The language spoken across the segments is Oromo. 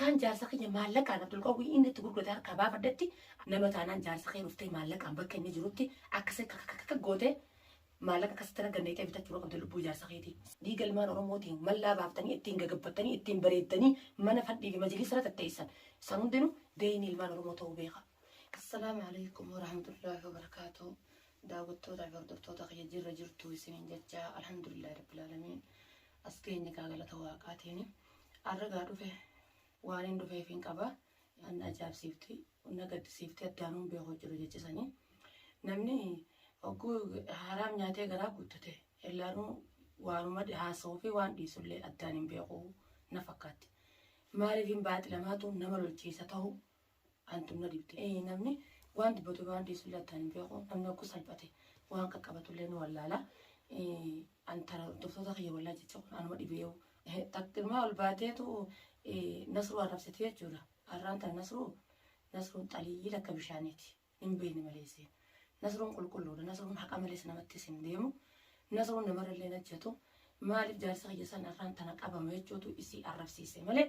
akkaan jaarsa keenya maallaqaan Abdul Qawwii inni itti gurgurate harkaa baafadhetti nama taanaan jaarsa kee dhuftee maallaqaan bakka inni jirutti akkasii kakka gootee maallaqa akkasitti arganneetee bitachuu qabda lubbuu jaarsa keetii. Dhiiga ilmaan Oromootiin mallaa baaftanii ittiin gagabbattanii ittiin bareeddanii mana fadhii fi majlisara tatteessan. San hundinuu deeyni ilmaan Oromoo ta'uu beeka. Assalaamu alaikum warahmatullahi wabarakaatuh. Daawwattoota fi hordoftoota kiyya jirra jirtu isiniin jecha alhamdulillahi rabbil aalamiin. As keenya galata waaqaatiin arragaa dhufe waan hin dhufeef hin qaba. An ajaa'ibsiifti na gaddisiifti addaanuun beekuu jiru jechisanii. Namni ogguu haraam nyaatee garaa guuttate illaanuu waanuma haasa'uu fi waan dhiisullee addaan hin beeku na fakkaatti. Maaliif hin baaxilamaatu nama lolchiisa ta'u antum na dibte. Namni waan dubbatu waan dhiisullee addaan hin beeku namni ogguu salphate waan qaqqabatullee nu wallaala. Antara hordoftoota kiyya wallaa jecha kun anuma dhibeewu. Takkilmaa ol baateetu nasruu arrabsite jechuudha. Arraan tana nasruun xaliyyii lakka bishaaniiti. Hin beekne maleessee. Nasruun qulqulluudha. Nasruun haqa malees namatti hin deemu. Nasruun namarrallee najjatu. Maaliif jaarsa kiyya san arraan tana qabama jechuutu isii arrabsiise malee.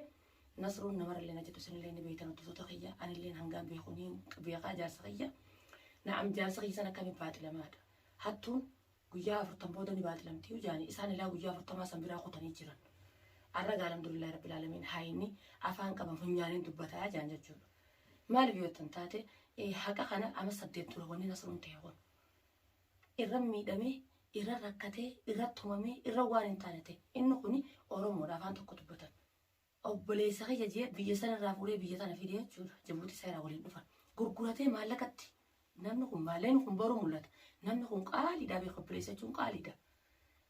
Nasruun namarrallee najjatu isinillee ni beektan hordoftoota kiyya. Anillee hangaan beekuniin beekaa jaarsa kiyya. Na'am jaarsa kiyya san akkamiin baaxilamaadha. Hattuun guyyaa 40 booda ni baaxilamti ujaani isaan ilaa guyyaa 40 san biraa kutanii jiran. Arraga alhamdulillahi rabbil aalamiin hayni afaan qaban funyaaniin dubbataa jaan jechuudha. Maaliif yoo tan taate haqa kana ama 8 tura wanni nasruun ta'e kun. Irra miidhamee, irra rakkatee, irra tumamee, irra waan hin taane ta'e inni kuni Oromoodha afaan tokko dubbatan. Obboleessa kiyya jee biyya sanarraa fuudhee biyya tana fidee jechuudha. Jabuuti seeraa waliin dhufan. Gurguratee maallaqatti. Namni kun maalleen kun baruu mul'ata. Namni kun qaaliidha beeku obboleessa jechuun qaaliidha.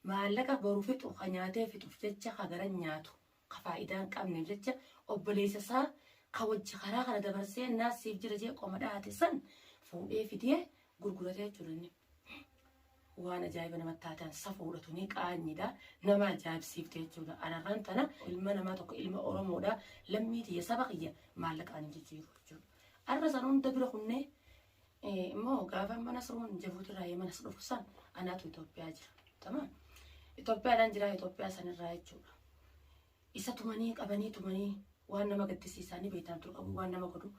Maallaqa baruu fixu ka nyaatee fixuuf jecha ka gara nyaatu ka faayidaa hin qabneef jecha obboleessa isaa ka wajji karaa kana dabarsee naasiif jira jee qoma dhaate san fuudhee fidee gurguratee jechuudha inni. Waan ajaa'iba namatti taatan safuudhatu ni qaanyiidha. Nama ajaa'ibsiifte jechuudha. Anarraan tana ilma namaa tokko ilma Oromoodha. Lammii tiyya saba kiyya maallaqaan hin jijjiiru jechuudha. Arra san hunda bira kunnee immoo gaafa mana Nasruun Jabuutirraa Yemenas dhufu san anaatu Itoophiyaa jira. Tamam. Itoophiyaadhaan jira Itoophiyaa sanirraa jechuudha. Isa tumanii qabanii tumanii waan nama gaddisiisanii beektan ture qabu waan nama godhu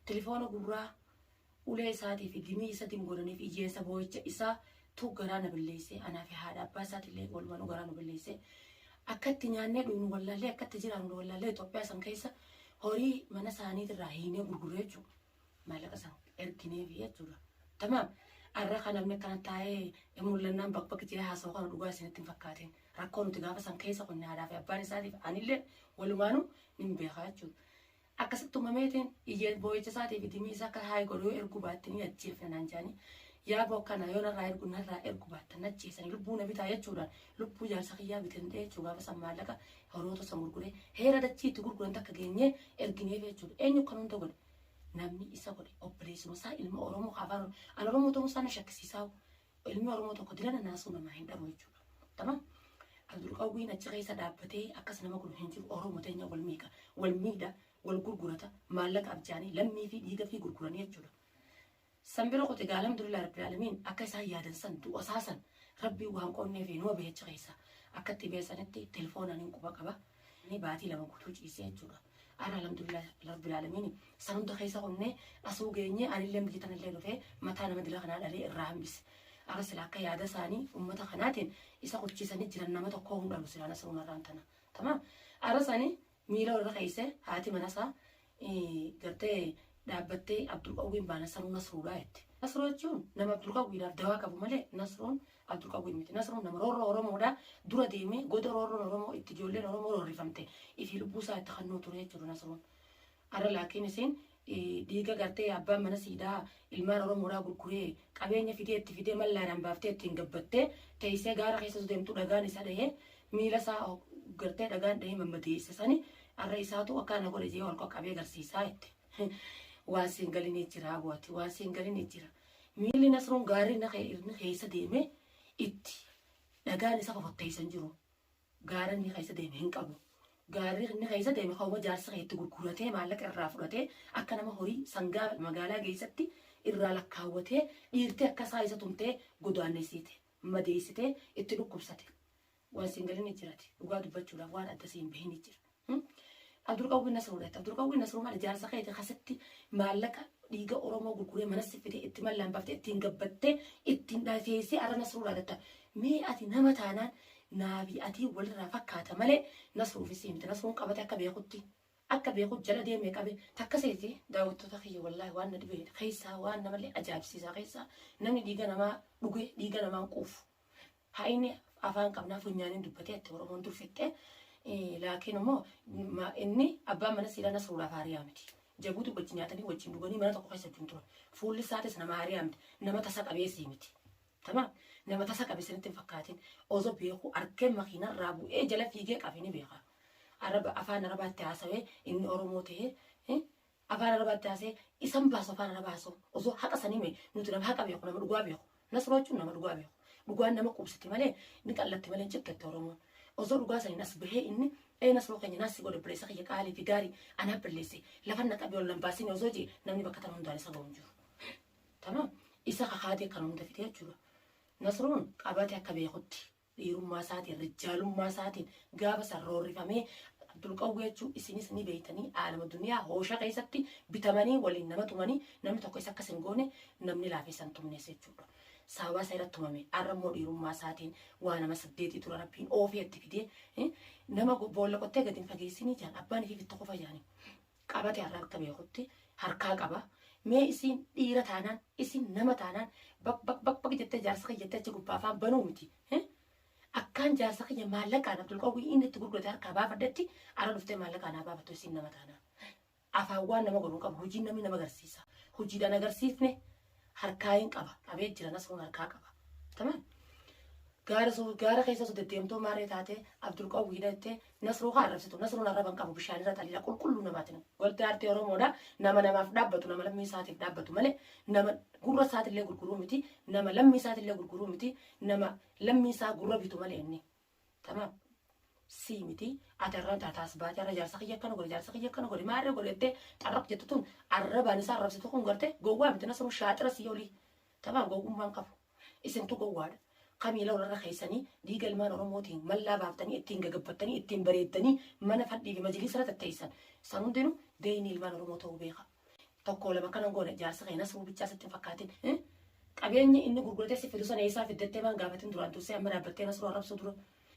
telefoona gurraa ulee isaatii fi dimii isa dimgodhanii fi ijeensa boo'icha isaa tu garaa na billeessee anaa fi haadha abbaa isaatillee walumaan garaa nu billeessee akka itti nyaannee dhugnu wallaallee akka itti jiraannu wallaallee Itoophiyaa san keessa horii mana isaaniitirraa hiinee gurguree jechuudha. Maallaqa san erginee fi jechuudha. Tamam. Arra kan namni kan taa'ee mul'annaan bakka jira haasawaa kana dhugaa isinitti hin fakkaatin. Rakkoo nuti gaafa san keessa qonni aadaa fi abbaan isaatiif anillee walumaanuu ni beekaa jechuudha. Akkasitti uumameetiin iyyee boo'icha isaatii fi dimii isaa akka haayii godhuu ergu baattanii ajjeefnaan jaanii. Yaa bokkana yoo narraa ergu narraa ergu baattan ajjeesanii lubbuu na bitaa jechuudhaan lubbuu jaarsa kiyyaa bitan ta'e jechuudha gaafa san maallaqa horoota san gurguree heera dachii itti gurguran takka geenyee ergineef jechuudha. Eenyu kan hunda godhe? Namni isa godhe obboleessuma isaa ilma Oromoo afaan Oromoo ta'uu isaa na shakkisiisaa ilmi Oromoo tokko dilana naasuu namaa hin dhabu jechuudha. Tamam. Abdul Qawwiin achi keessa dhaabbatee akkas nama godhu hin jiru Oromoo teenya wal miidha wal gurgurata maallaqa abjaanii lammii fi dhiiga fi gurguranii jechuudha. Sanbira qote alhamdulillahi rabbil aalamiin akka isaan yaadan san du'a saasan rabbii waan qonnee fi numa beecha keessa akka itti beesanitti telefoonaan hin quba qaba. Ni baatii lama guutuu ciisee jechuudha. Ara alhamdulillah rabbil aalamiin san hunda keessa qonnee asuu geenye anillee biyya tanallee dhufee mataa nama dila kanaa dhalee irraa hambise. Ara sila akka yaada isaanii uummata kanaatiin isa qochiisanii jiran nama tokko hundalu sila Nasruun arraan tana. Tamam. Ara sanii miila irra keessa haati manasaa gartee dhaabbattee Abdul Qawwiin baana sanuu Nasruudhaa jetti. Nasruu jechuun nama Abdul Qawwiidhaaf dawaa qabu malee Nasruun Abdul Qawwiin miti. Nasruun nama roorroo Oromoodhaa dura deemee goda roorroon Oromoo itti ijoolleen Oromoo roorrifamte ifi lubbuu isaa itti kannuu ture jechuudha Nasruun. Ara laakiin isin dhiiga gartee abbaan mana siidaa ilmaan Oromoodhaa gurguree qabeenya fidee itti fidee mallaadhaan baaftee ittiin gabbattee teessee gaara keessa deemtu dhagaan isa dhahee miila isaa gartee dhagaan dhahee mammadeessa sani arra isaatu akkaana godhe jee wal qaqqabee agarsiisaa jetti. Waan siingalini jira bu'aati waan siingalini jira. Miilli Nasruun gaarii inni keessa deemee itti dhagaan isa fafotteessan jiru. Gaara inni keessa deeme hin qabu. Gaarii inni keessa deeme hawwa jaarsa keetti gurguratee maallaqa irraa fudhatee akka nama horii sangaa magaalaa keessatti irraa lakkaawwatee dhiirtee akka isaa isa tumtee godaanneessite madeessitee itti dhukkubsate. Waan siingalini jiraati dhugaa dubbachuudhaaf waan adda siin bahini jira. Abdul Qawwee Nasruudhaati. Abdul Qawwee Nasruu maal jaarsa keeti kasatti maallaqa dhiiga Oromoo gurguree mana siffitee itti mallaan baftee ittiin gabbattee ittiin dhaafeessee arra Nasruudhaadhatta. Mee ati nama taanaan naafi ati walirraa fakkaata malee Nasruufis himte. Nasruun qabate akka beekutti. Akka beeku jala deemee qabe takka seeti daawwattoota kiyya wallaahi waan na dhibee keessaa waan namallee ajaa'ibsiisaa keessaa namni dhiiga namaa dhugee dhiiga namaan quufu. Haa inni afaan qabnaa funyaaniin dubbatee itti Oromoon turfixxee laakiin immoo inni abbaan mana siidaa Nasruudhaaf haariyaa miti. Jabuutu wajjin nyaatanii wajjin dhuganii mana tokko keessa wajjin turan. Fuulli isaatis nama haariyaa miti. Nama tasa qabeessii miti. Tamaa nama tasa qabeessanitti hin fakkaatin osoo beeku argee makiinarraa bu'ee jala fiigee qabe ni beeka. Afaan Arabaatti haasawee inni Oromoo ta'ee afaan Arabaatti haasawee isan baasu afaan Arabaasu osoo haqa sanii mee nuti nama haqa beeku nama dhugaa beeku. Nasruu jechuun nama dhugaa beeku. Dhugaan nama qubsiti malee ni qallatti malee cikkatti Oromoon. Osoo dhugaa sanii nas bahee inni Nasruu keenya nasi godhe bileessa kiyya qaalii fi gaarii anaa billeesse lafa naqabee ol lambaasini osoo jee namni bakka tana hundaan isa ga'uun jiru. Tama isa kakaatee kan hunda fide jechuudha. Nasruun qabate akka beekutti dhiirummaa isaatiin rijaalummaa isaatiin gaafa sarroorrifamee Abdul Qawwee jechuun isinis ni beeytanii aalama duniyaa hoosha keessatti bitamanii waliin nama tumanii namni tokko isa akkas hin goone namni laafeessan tumnees jechuudha. Sababa isa irratti tumame arrammoo dhiirummaa isaatiin waa nama 8 tura rabbiin oofii itti fidee nama boolla qottee gadi hin fageessinii jaan abbaan ifii fitta qofa jaanii qabate har'a akka beekutti harkaa qaba. Mee isin dhiira taanaan isin nama taanaan bak jettee jaarsa kiyya jettee achi gubbaa afaan banuu miti. Akkaan jaarsa kiyya maallaqaan Abdul Qawwee inni itti gurgurate harkaa baafaddetti ara dhuftee maallaqaan haa baafattu isin nama taanaan. Afaan waan nama godhuu qabu hojii namni nama agarsiisa. Hojiidhaan agarsiifne harkaa hin qaba. Qabee jira Nasruun harkaa qaba. Tamaan gaara keessa osoo deddeemtoo maaree taate Abdul Qawwee dhattee Nasruu haa arrabsitu. Nasruun arraban qabu bishaan irra xaliila qulqulluu namaatiin. Walti aartii Oromoodha nama namaaf dhaabbatu nama lammii isaatiif dhaabbatu malee nama gurra isaatillee gurguruu miti nama lammii isaatillee gurguruu miti nama lammii isaa gurra bitu malee inni. Tamaan sii miti ati arraan taataas baate arra jaarsa kiyya akkana godhe jaarsa kiyya akkana godhe maarree godhettee xarraq jettu tun arrabaan isaa arrabsitu kun garte gowwaa miti Nasruun shaaxira sii olii. Tamaan gowwummaan qabu isintu gowwaadha. Kamiila warra keessanii dhiiga ilmaan Oromootiin mallaa baaftanii ittiin gagabbattanii ittiin bareeddanii mana fadhii fi majliisa irra tatteessan. Isaan hundinuu deeyni ilmaan Oromoo ta'uu beeka. Tokko lama kanan goone jaarsa kee Nasruu bichaa sitti hin fakkaatin. Qabeenyi inni gurguratee si fidu sana eessaa fiddattee maan gaafatin duraan tursee amma dhaabbattee Nasruu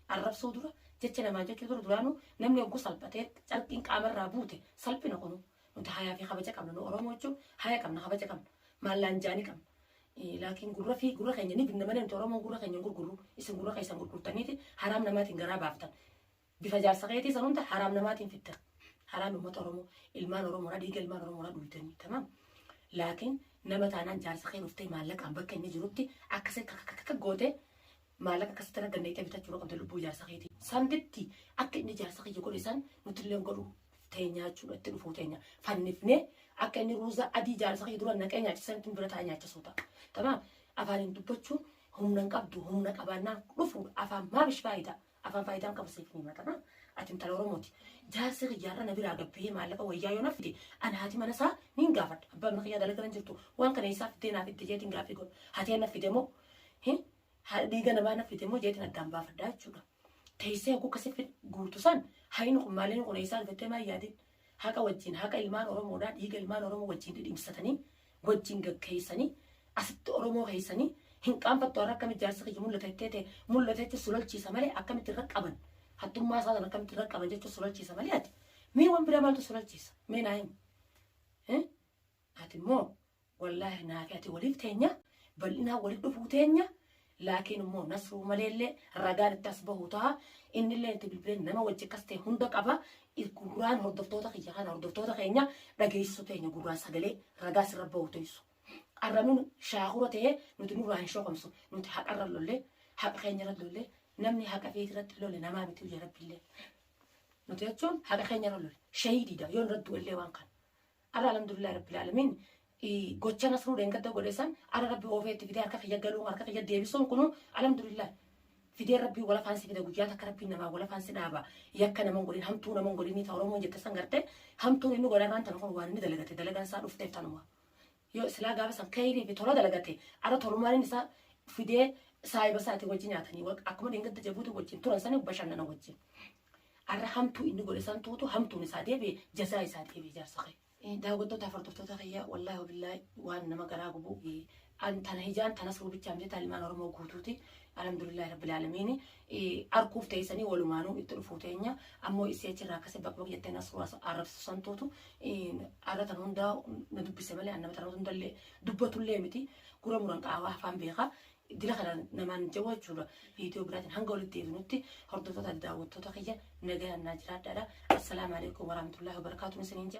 arrabsuu dura jecha namaa jechuu dura duraanuu namni hogguu salphatee carqiin qaamarraa buute salphina kunu nuti hayaa fi kabaja qabna nu Oromoo jechuun haya qabna kabaja qabna maallaan jaanii qabna. Laakiin gurra keenya ni binna malee Oromoon gurra keenya gurguru isin gurra keessan gurgurtaniiti haraam namaatiin garaa baaftan. Bifa jaarsa keetii san hunda haraam namaatiin fittan. Haraam uummata Oromoo ilmaan Oromoo dhiiga ilmaan Oromoo dhuytanii tamam. Laakiin nama taanaan jaarsa kee dhuftee maallaqaan bakka inni jirutti akkasii akka goote maallaqa akkasitti arganneetee bitachuu qabda lubbuu jaarsa keetii. Sanditti akka inni jaarsa kiyya godhe san nuti illee godhu teenyaa jechuudha itti dhufuu teenya fannifnee akka inni ruuza adii jaarsa kiyya dura naqee nyaachisan ittiin bira taa'ee nyaachisuu ta'a. Tamaa afaaniin dubbachuun humna qabdu humna qabaannaan dhufu afaan maabish faayidaa afaan faayidaan qabu siif ni mata ati intala Oromooti jaarsi kiyyaarra na biraa gabbee maallaqa wayyaa yoo nafide ana haati mana isaa ni gaafadha abbaan mana kiyyaa dalagaa jirtu waan kana isaa fidee naaf itti jeetiin gaaffii godhu haati nafide moo dhiiga namaa nafide moo jeetiin addaan baafadhaa jechuudha. Teessee hagu kasi guutu san hayni kun maaliin kun isaa fittee maa yaadin haqa wajjin haqa ilmaan Oromoodhaa dhiiga ilmaan Oromoo wajjin dhidhimsatanii wajjin gaggeessanii asitti Oromoo keessanii hin qaanfattu har'a akkamitti jaarsa kiyya mul'atetti sulolchiisa malee akkamitti irra qaban hattummaa isaa sana akkamitti irra qaban jechuun sulolchiisa malee ati mee waan biraa maaltu sulolchiisa mee naa himi ati immoo wallaahi naafi ati waliif teenya bal'inaa waliif dhufuu teenya laakiin immoo Nasruu maleellee ragaan itti as bahu ta'a innillee itti bilbileen nama wajji akkas ta'e hunda qaba gurraan hordoftoota kiyya kana hordoftoota keenya dhageessisu teenya gurraan sagalee ragaa sirra bahu teessu. Arranuun shaakura ta'ee nuti nurraa hin shooqamsu nuti haqarra lollee haqa keenyarra lollee namni haqa feetirratti lolle namaa miti ija rabbiillee nuti jechuun haqa keenyarra lolle shahidiidha yoo irratti du'ellee waan kana arra alhamdulillah rabbil alamin gocha Nasruu deengadda godhesan arra rabbi oofeetti fidee harka kiyya galuun harka kiyya deebisuun kunu alhamdulillah fidee rabbii wala faansi fide guyyaa takka rabbiin namaa wala faansi dhaaba yakka naman godhin hamtuu naman godhin ni ta'a Oromoon jette san garte hamtuun inni godharraan tan kun waan inni dalagate dalagaan isaa dhufteef tanuma. Yo silaa gaafa san kayrii fi tola dalagate ara tolumaan isaa fidee saayiba isaati wajjin nyaatanii akkuma deengadda jabuuti wajjin turan sanii bashannana wajjin arrahamtu inni godhe san tuutu hamtuun isaa deebi'e jazaa isaa deebi'e jaarsaqee. Daawwattoota hordoftoota kiyya wallahi wabillahi waan nama garaa gubu tana hijaan tanas rubicha amte talimaan oromoo guutuuti alhamdulillahi rabbil alamin arkuuf teessanii walumaanuu itti dhufuu teenya ammoo isii achirraa akkasii bakka jettee nas arrabsisu santuutu arratan hundaa na dubbise malee annama tanaa hundallee dubbatullee miti gura muran qaawaa afaan beekaa dila kana namaan jawwa jechuudha viidiyoo biraatiin hanga walitti deebinutti hordoftoota daawwattoota kiyya nagaa annaa jiraadhaadha assalaamu alaikum warahmatullahi wabarakaatuh isiniin